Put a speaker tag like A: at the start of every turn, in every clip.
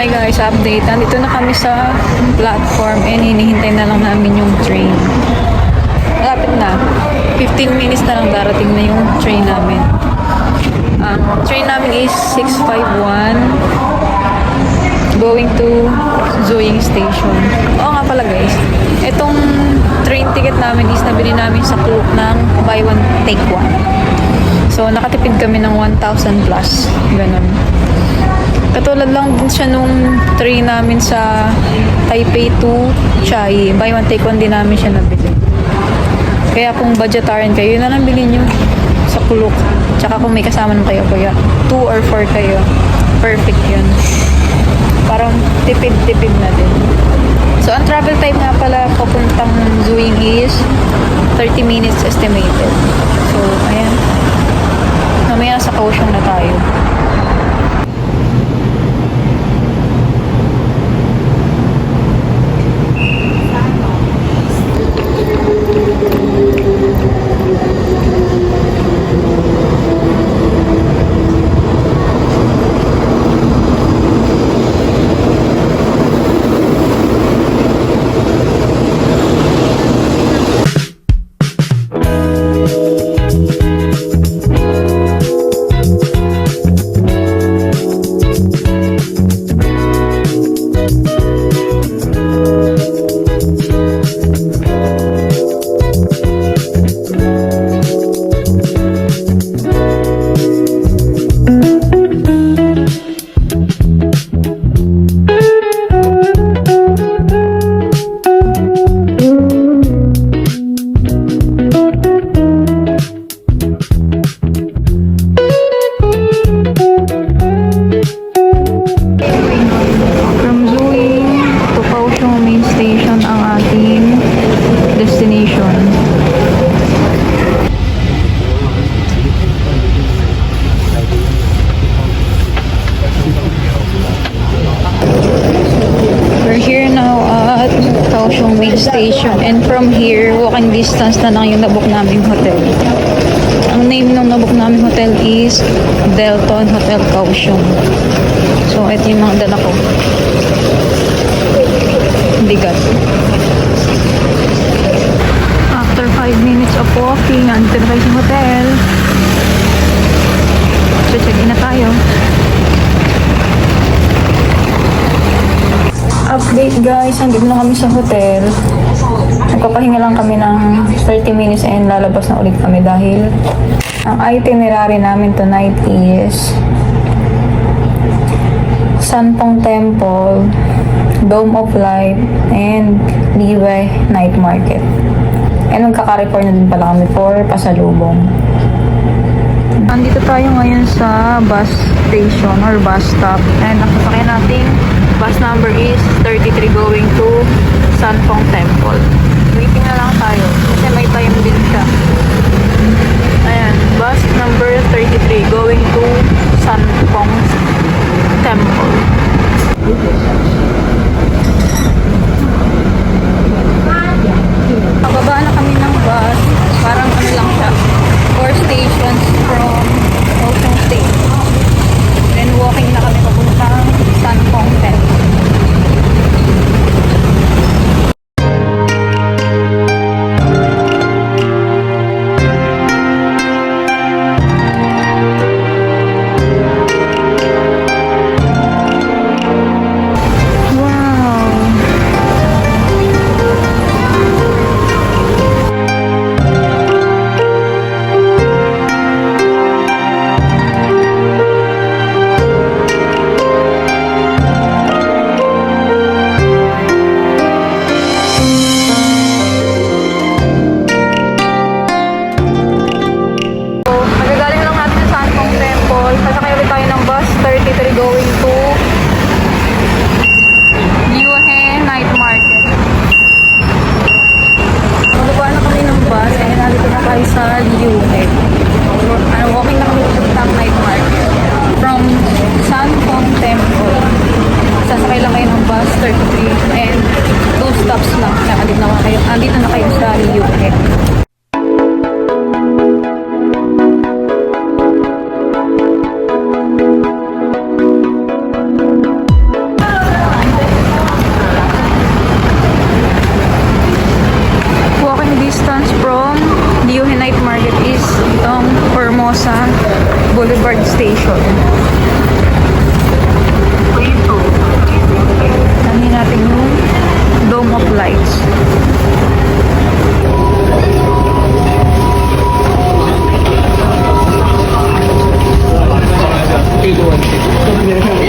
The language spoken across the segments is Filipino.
A: Hi guys, update. Nandito na kami sa platform and hinihintay na lang namin yung train. Malapit na. 15 minutes na lang darating na yung train namin. Train namin is 651 going to Zuing Station. Oo nga pala guys. Itong train ticket namin is nabili namin sa Klook ng buy one take one. So nakatipid kami ng 1,000 plus. Ganun. Katulad lang din siya nung train namin sa Taipei to Chiayi. Buy one take one din namin siya nabili. Kaya kung budgetarin kayo, yun na lang bilhin nyo sa Klook. Tsaka kung may kasama naman kayo, kaya 2 or 4 kayo, perfect yun. Parang tipid-tipid na din. So, ang travel time nga pala papuntang Zuing is 30 minutes estimated. So, ayan. Mamaya sa Kaohsiung na tayo. Kaohsiung main station, and from here walking distance na lang yung nabook naming hotel. Ang name ng nabook naming hotel is Delton Hotel Kaohsiung. So ito yung mga dala ko, bigat. After 5 minutes of walking, andito na tayo sa hotel. So check in na tayo. Update guys, nandito na kami sa hotel. Nagpapahinga lang kami ng 30 minutes and lalabas na ulit kami dahil ang itinerary namin tonight is Sanpong Temple, Dome of Light, and Liwe Night Market. And magkaka-report na din pala kami for pasalubong. Andito tayo ngayon sa bus station or bus stop, and ang sasakyan nating bus number is 33 going to Sanpong Temple. Waiting na lang tayo kasi may time din siya. Ayan, bus number 33 going to Sanpong Temple. Pababa na kami ng bus. Parang ano lang siya, 4 stations from Kaohsiung State. Then walking na kami papuntang Sanpong Temple. Boulevard Station. Ano natin yung Dome of Lights.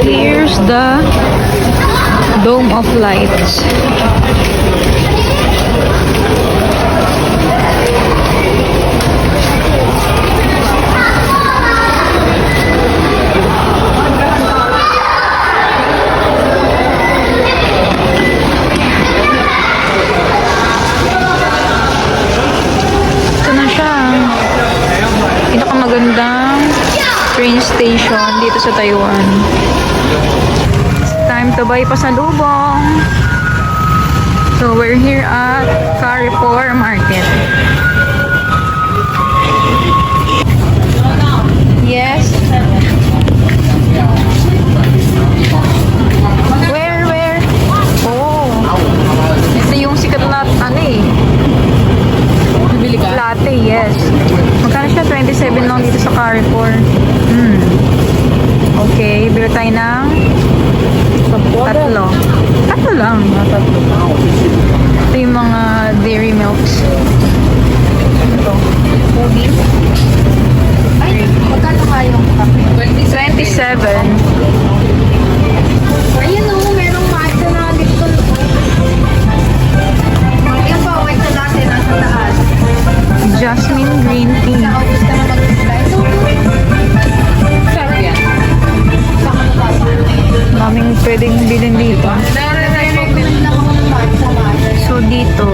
A: Here's the Dome of Lights. Ito na siya. Pinakamagandang train station dito sa Taiwan. It's time to buy pasalubong. So we're here at Carrefour Market. Yes. Where? Oh. Ito yung sikat na ano eh. Latte, yes. Magkano siya? 27 lang dito sa Carrefour. Okay, bili tayo ng tatlo. Tatlo lang. Ito yung mga dairy milks. Ito. Ubi. Ay, magkano kayong kape? 27.
B: Ayun o, merong matcha na dito. Ayan pa, white na latte nasa taas.
A: Jasmine green tea.
B: Gusto na mag-reply. Sarap yan.
A: Daming pwedeng bilhin dito.
B: Meron lang ako ng matcha.
A: So dito,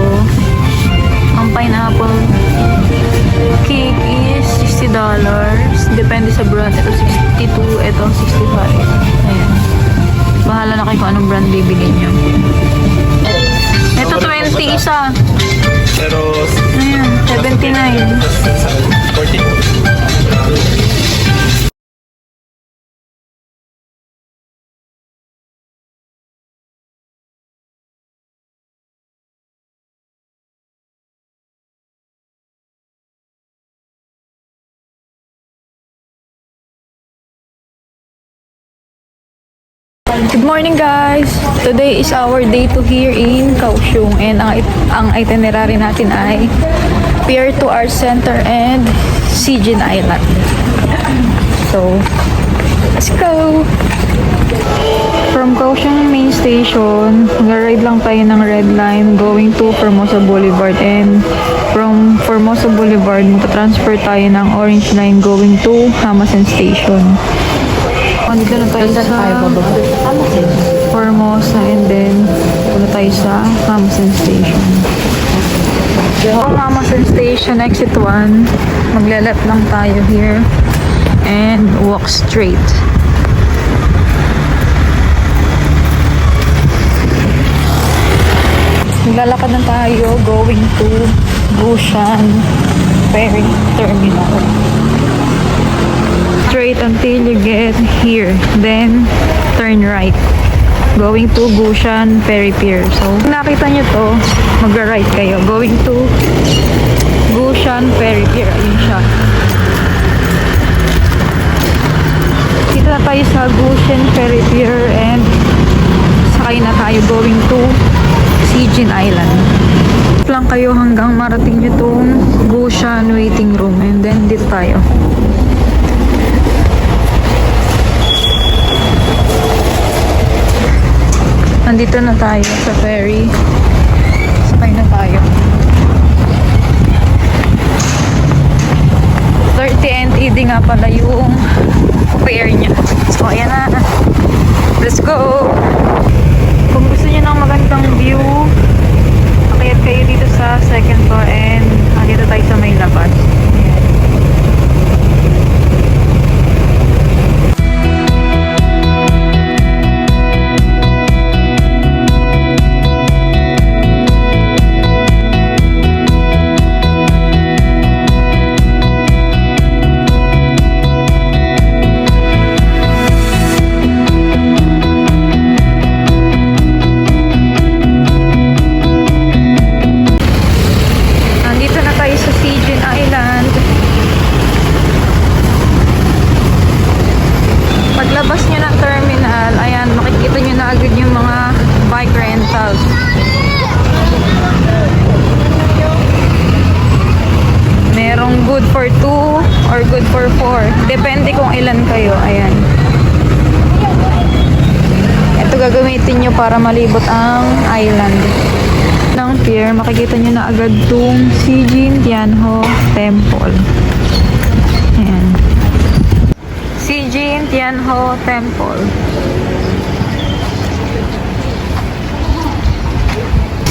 A: ang pineapple cake is $60. Depende sa brand. Ito 62, ito 65. Ayan. Bahala na kayo kung anong brand bibili nyo. Ito 20 isa.
C: Pero
A: Ayan, 79.
C: 40.
A: Good morning guys! Today is our day 2 here in Kaohsiung and ang itinerary natin ay Pier 2 Art Center and Sijin Island. So, let's go! From Kaohsiung main station, mag-ride lang tayo ng red line going to Formosa Boulevard and from Formosa Boulevard, magta-transfer tayo ng orange line going to Hamasan Station. Dito na tayo sa Formosa and then punta tayo sa Hamasan Station. From Hamasan Station, exit 1, magle-left lang tayo here and walk straight. Maglalakad na tayo going to Busan Ferry Terminal. Straight until you get here. Then, turn right. Going to Busan Ferry Pier. So, kung nakita nyo to, magra-right kayo. Going to Busan Ferry Pier. Ayun siya. Dito na tayo sa Busan Ferry Pier and sakay na tayo going to Sijin Island. Lang kayo hanggang marating nyo tong Busan waiting room and then dito tayo. Nandito na tayo sa ferry. Sakay na tayo. 30 NTD nga pala yung fare niya. So, ayan na. Let's go! Kung gusto niyo ng magandang view, akyat kayo dito sa second floor and dito tayo sa may labas. good for 2 or good for 4. Depende kung ilan kayo. Ayan. Ito gagamitin nyo para malibot ang island. Ng pier, makikita nyo na agad itong Sijin Tianho Temple. Ayan. Sijin Tianho Temple.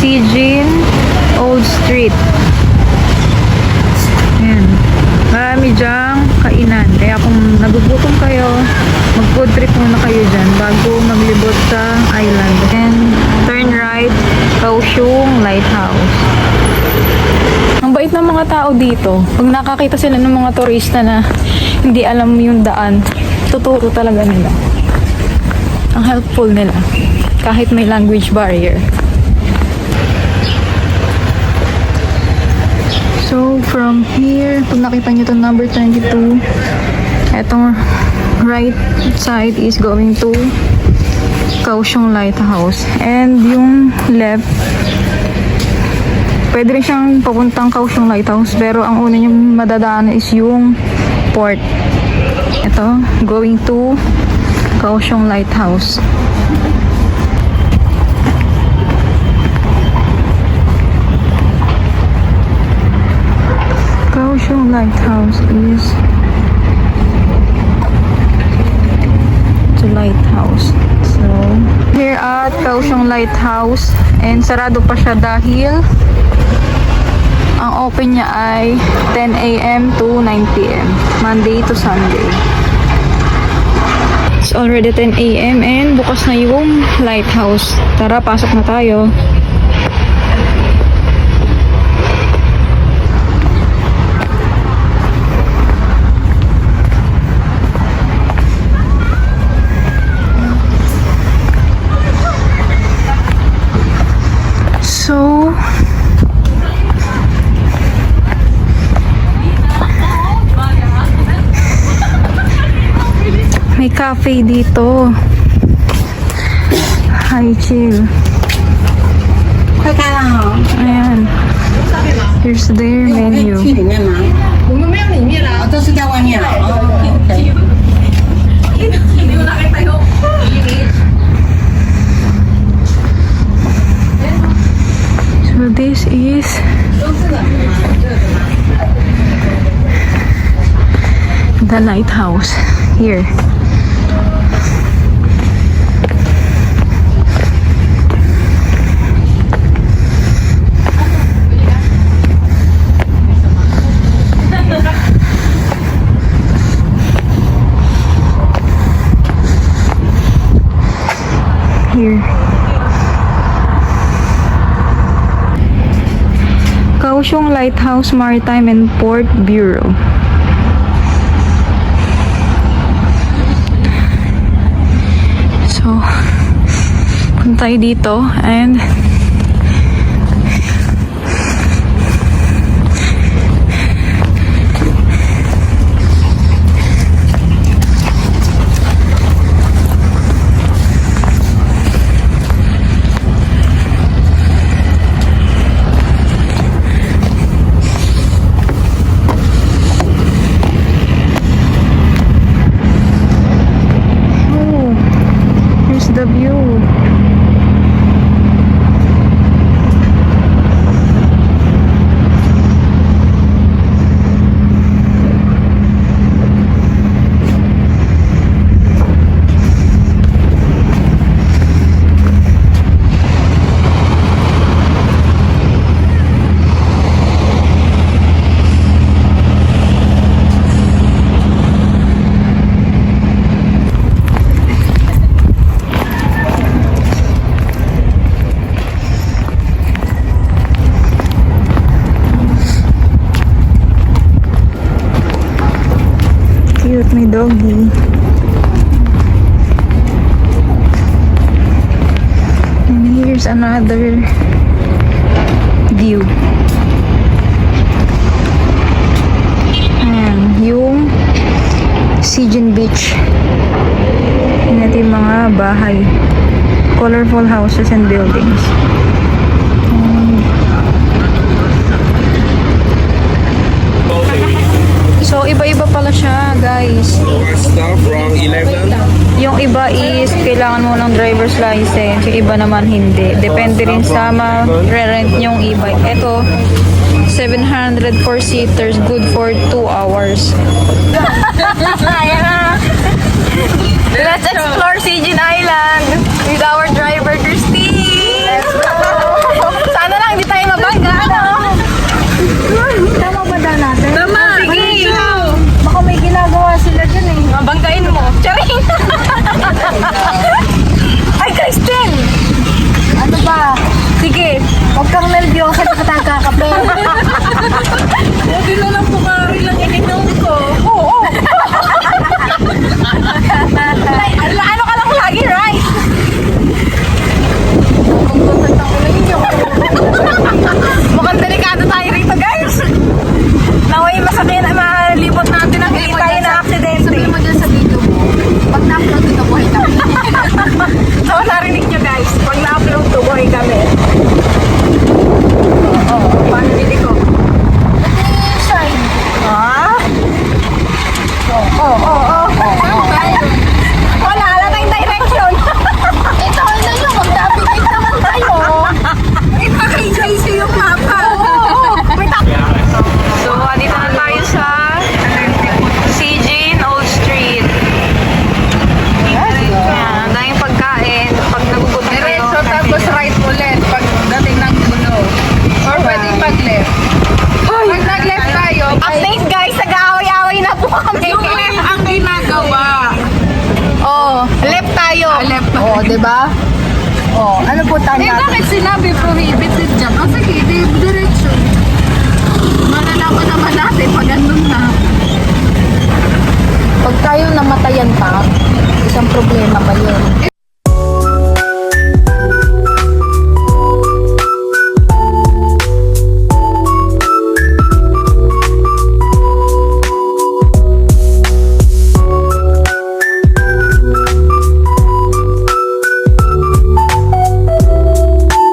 A: Sijin Old Street. Ayan. Marami dyang kainan. Kaya kung nagugutom kayo, mag-food trip muna kayo dyan bago maglibot sa island. And turn right, Kaohsiung Lighthouse. Ang bait ng mga tao dito. Pag nakakita sila ng mga turista na hindi alam yung daan, tuturo talaga nila. Ang helpful nila. Kahit may language barrier. So, from here, pag nakita nyo itong number 22, etong right side is going to Kaohsiung Lighthouse. And yung left, pwede rin siyang papuntang Kaohsiung Lighthouse, pero ang una nyo madadaan is yung port. Ito, going to Kaohsiung Lighthouse. Kaohsiung Lighthouse is the lighthouse. So, here at Kaohsiung Lighthouse, and sarado pa siya dahil ang open niya ay 10 a.m. to 9 p.m. Monday to Sunday. It's already 10 a.m. and bukas na yung lighthouse. Tara, pasok na tayo. So, may cafe dito. Hi, chill. Ayan. Here's their menu.
B: 我们没有里面啦，都是在外面了。OK。
A: So this is the lighthouse here. Here. Kaohsiung Lighthouse Maritime and Port Bureau. So, punta tayo dito and the view. Cute, may doggy. And here's another view. Ayan, yung Sijin Beach. Yan natin yung mga bahay. Colorful houses and buildings. iba-iba pala siya, guys.
C: Our stuff from 11.
A: Yung iba is kailangan mo ng driver's license, yung iba naman hindi. Depende rin sa ma-rent yung e-bike. Ito, 700 for seaters, good for 2 hours. Let's explore Sijin Island with our driver, Christine! Sana lang hindi tayo mabangga, ano?
B: Tama ba daw natin?
A: Tama! Sige!
B: Baka may ginagawa sila dyan eh.
A: Mabanggain mo. Charing! Ay, Christine!
B: Ano ba?
A: Sige.
B: Huwag kang nervyosa na katagkakape.
A: Buti na lang pumari lang ininom ko. Oo. Ano ka lang lagi, right? Mukhang delikado tayo rito, guys. Naway masakyan na malibot natin ang hindi tayo na aksidente.
B: Sabihin mo dyan sa video mo, pag na-upload ito, buhay kami.
A: So, narinig nyo, guys. Pag na-upload to, buhay kami. Oo. Paano bili ko?
B: Side.
A: Ah? Wala, wala tayong direction.
B: Ito na yun, mag-navigate naman tayo.
A: Ipakay-JC yung mapa. So, dito na tayo sa Sijin Old Street. Yan, daming pagkain. Pag nagugutom kayo.
B: Diretso tapos right ulit pagdating ng dulo. Or pwedeng mag-left. Pag nag-left tayo,
A: Update guys, nag-aaway-aaway na po kami.
B: yung left ang ginagawa.
A: Oh, left tayo.
B: Left. Oo, di ba? Oh, ano po tayo natin? Bakit sinabi prohibited dyan? O sige, diretso. Malalaman naman natin pag andun na. Pag tayo namatayan pa, isang problema pa yun.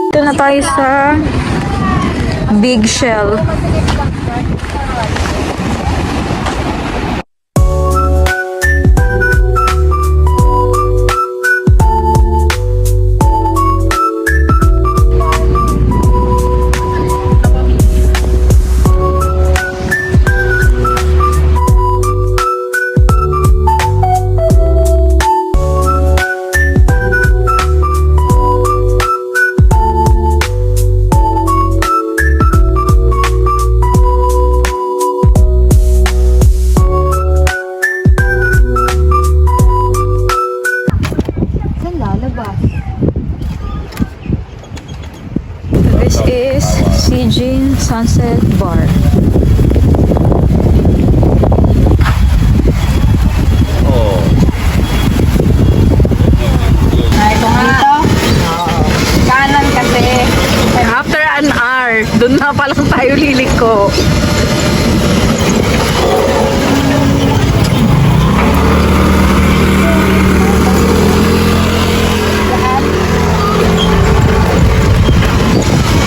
A: Dito na tayo sa Big Shell.
B: Saan lalabas?
A: This is Sijin Sunset Bar.
C: Oh.
A: Ito nga. Kanan kasi. After an hour, dun na palang tayo liliko.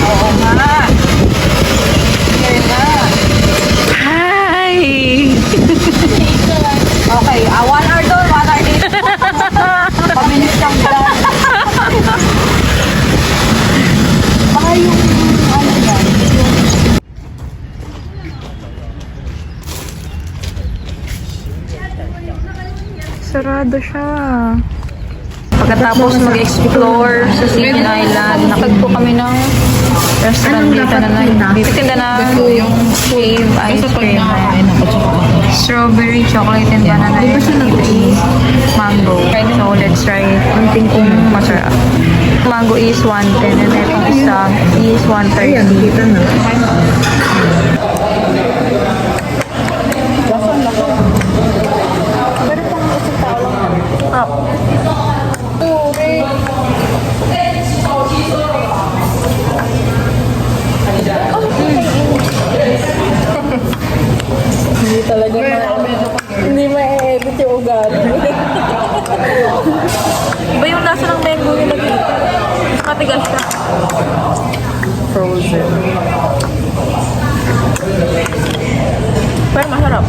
A: Oo nga. Hi!
B: Okay, 1 hour doon, 1 hour dito. Pabilis lang dyan. Baka yung, ano yan,
A: Sarado siya. Pagkatapos mag-explore sa Sijin Island, nakagpo kami ng restaurant dito na nagtitinda na yung cave ice cream. Strawberry, chocolate, and banana. Ito is mango. So, let's try it. Kung masarap. Mango is 110 and itong isa is 130.
B: hindi ma-edit yung ugali.
A: Iba yung lasa ng mango yung lagi. Mas matigas siya.
B: Frozen.
A: Pero masarap.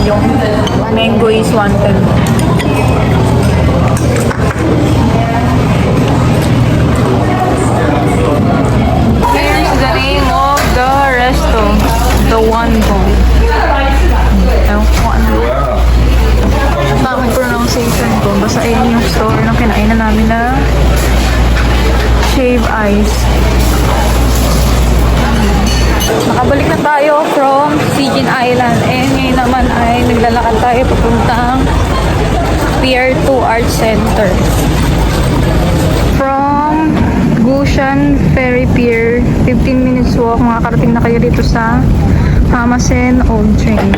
A: yung mango is 110. Here's the name of the resto. The One Bone. Ewan ko kung ano. Tamang pronunciation ko. Basta ayun yung store na kinainan namin na shave ice. Nakabalik na tayo from Sijin Island. And ngayon naman ay naglalakad tayo papuntang Pier 2 Art Center. From Gushan Ferry Pier, 15 minutes walk. Makakarating na kayo dito sa Hamasen Old Train.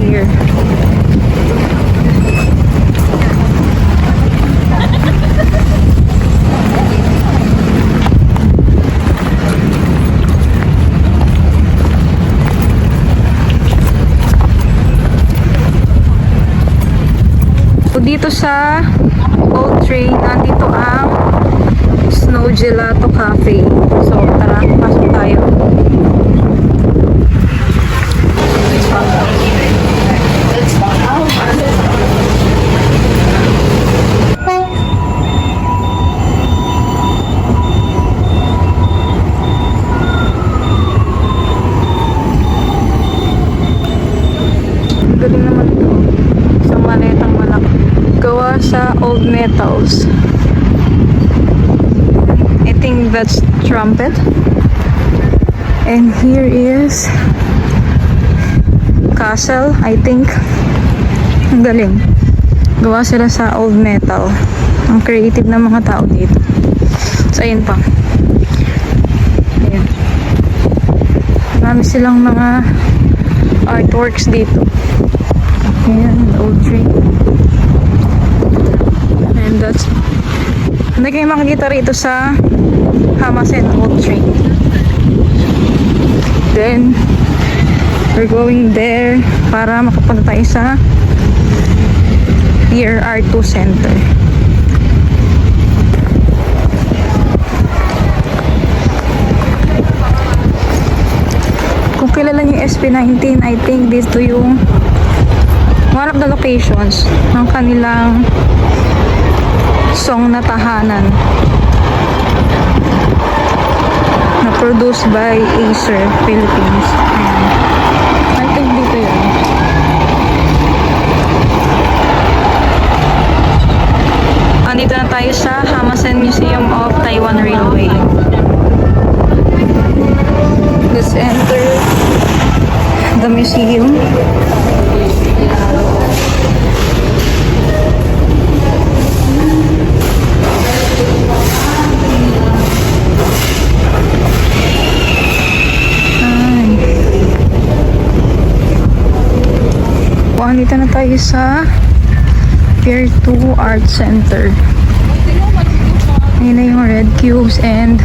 A: Here. So, dito sa Old Train, nandito ang Snow Gelato Cafe. So, tara, pasok tayo. Galing naman ito. Isang maletang malaki. Gawa sa old metals. I think that's trumpet. And here is castle, I think. Ang galing. Gawa sila sa old metal. Ang creative ng mga tao dito. So, ayun pa. Ayun. Marami silang mga artworks dito. Ayan, old tree. And that's... Hindi kayo makikita rito sa Hamasen Old Train. Then, we're going there para makapunta tayo sa Pier R2 Center. Kung kilala niyo yung SP19, I think dito yung one of the locations ng kanilang song na Tahanan na produced by Acer Philippines. Ayan. I think dito yun. Andito na tayo sa Hamasen Museum of Taiwan Railway. Let's enter the museum. Dito na tayo sa Pier 2 Art Center. Ayun na yung red cubes and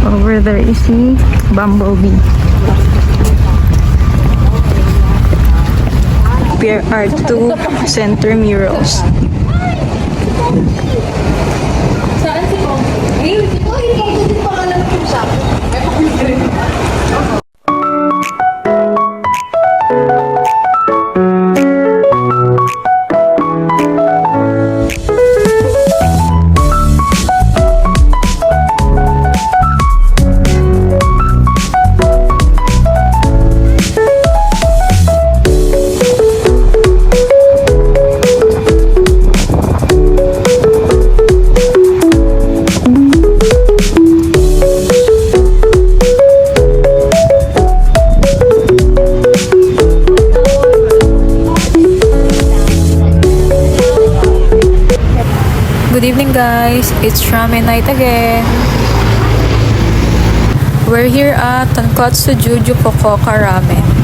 A: over there is the bumblebee. Pier Art 2 Center murals.
B: Saan si Mom? Eh, hindi pa alam kung sa
A: Good evening guys, it's ramen night again. We're here at Tonkotsu Juju Fukuoka Ramen.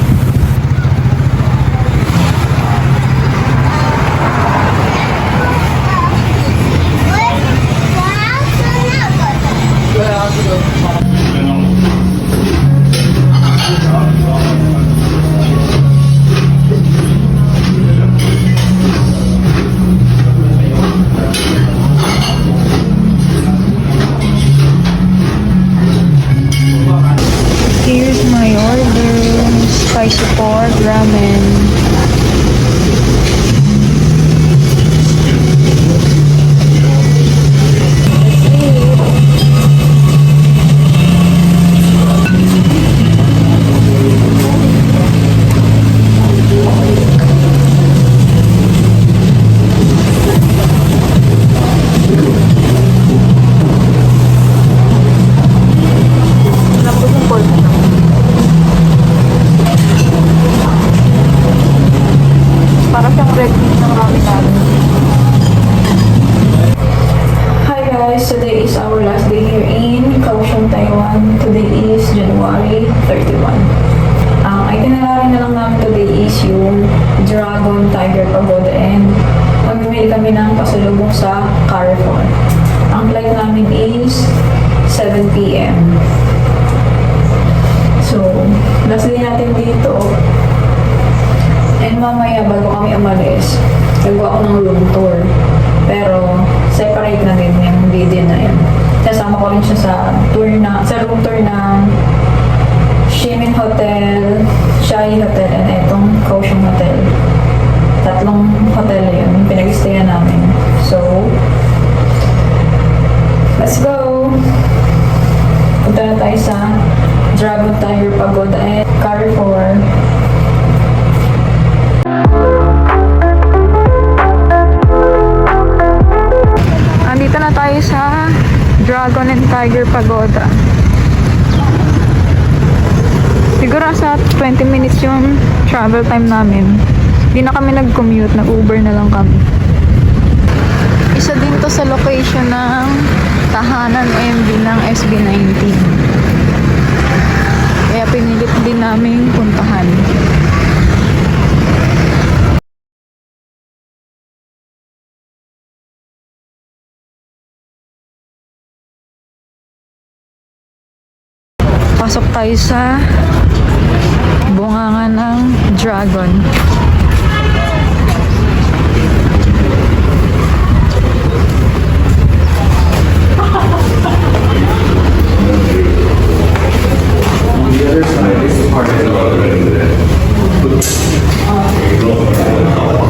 A: order spicy pork ramen. Lambot ng pork na. Para siyang red meat ng ramen namin. Hi guys, today is our last day here in Kaohsiung, Taiwan. Today is January 31. Ang itinerary na lang namin today is yung Dragon Tiger Pagoda and mamimili kami ng pasalubong sa Carrefour. Ang flight namin is 7 p.m. So, last day natin dito. And mamaya bago kami umalis, gagawa ko ng room tour. Pero separate na din yung video na yun. Kasama ko rin siya sa room tour ng Xiamen Hotel, Shai Hotel, and etong Kaohsiung Hotel. Tatlong hotel yun, yung pinag-stayan namin. So, let's go! Punta na tayo sa Dragon Tiger Pagoda and Carrefour. Andito na tayo sa Dragon and Tiger Pagoda. Siguro sa 20 minutes yung travel time namin. Hindi na kami nag-commute, nag-Uber na lang kami. Isa din to sa location ng tahanan MV ng SB19. Kaya pinilit din namin puntahan. Pasok tayo sa bunganga ng dragon.
C: The other side is part of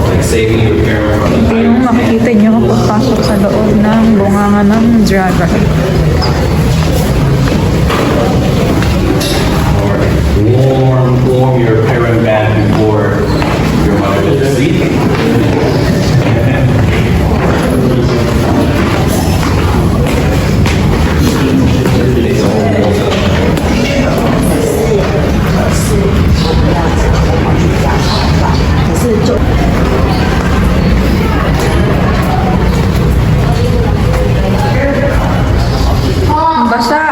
C: like saving your camera from the
A: Ito yung makikita nyo pagpasok sa loob ng bunganga ng dragon.
C: warm your parent bath before your mother goes to sleep.
A: Basa!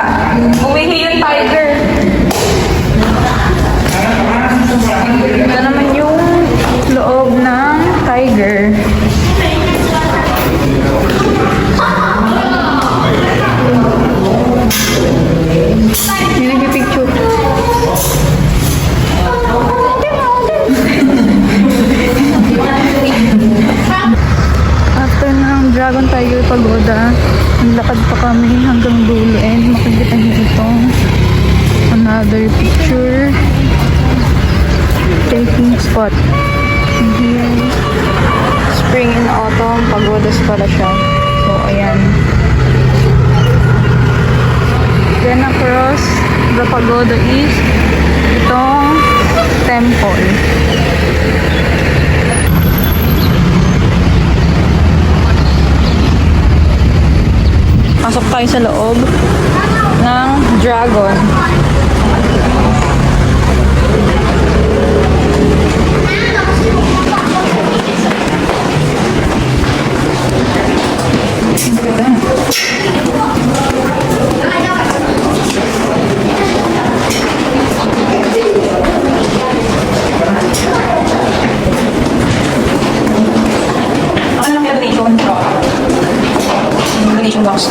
A: Umihi yung tiger! Ito naman yung loob ng tiger. Yung nagpipicture. After ng Dragon Tiger Pagoda, naglakad pa kami hanggang dulo and makikita niyo itong another picture taking spot. Here, spring and autumn pagodas pala siya. So, ayan. Then across the pagoda is itong temple. Pasok tayo sa loob ng dragon. Ano lang yung donation? Donation box.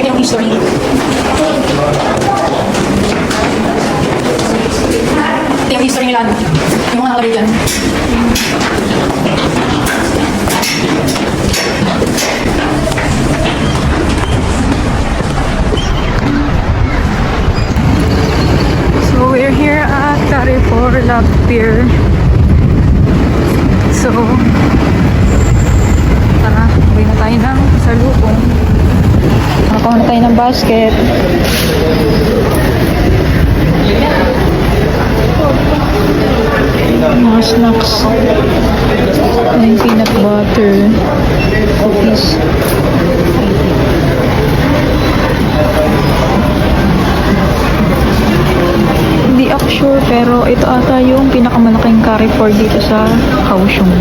A: Yung history. Yung history nila. Yung mga nakalagay dyan. So we're here at Carrefour Love Pier. So, tara, uwi na tayo ng salubong. Nakakuha na tayo ng basket. Mga snacks. Yung peanut butter. Cookies. Hindi ako sure pero ito ata yung pinakamalaking Carrefour dito sa Kaohsiung.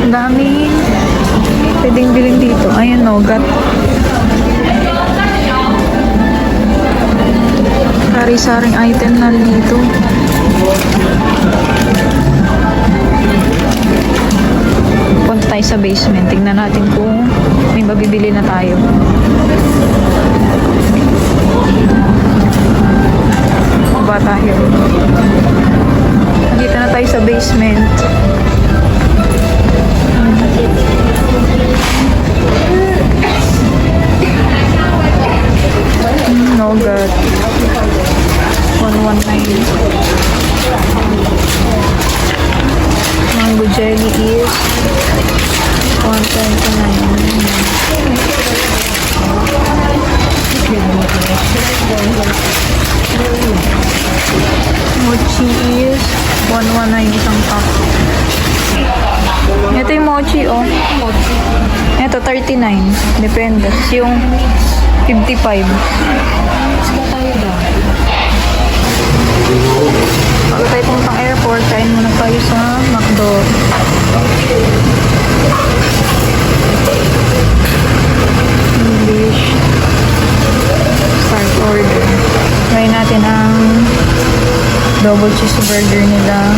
A: Ang dami pwedeng bilhin dito. Ayan, nougat. Sari-saring item na dito. Punta tayo sa basement. Tingnan natin kung may mabibili na tayo. Baba tayo. Dito na tayo sa basement. Nougat. 119. Mango jelly is 129. Mochi is 119 isang pack. Ito yung mochi, oh. Ito, 39. Depende. Yung 55. Bago tayo puntang airport, kain muna tayo sa McDo. English. Start order. Try natin ang double cheeseburger nilang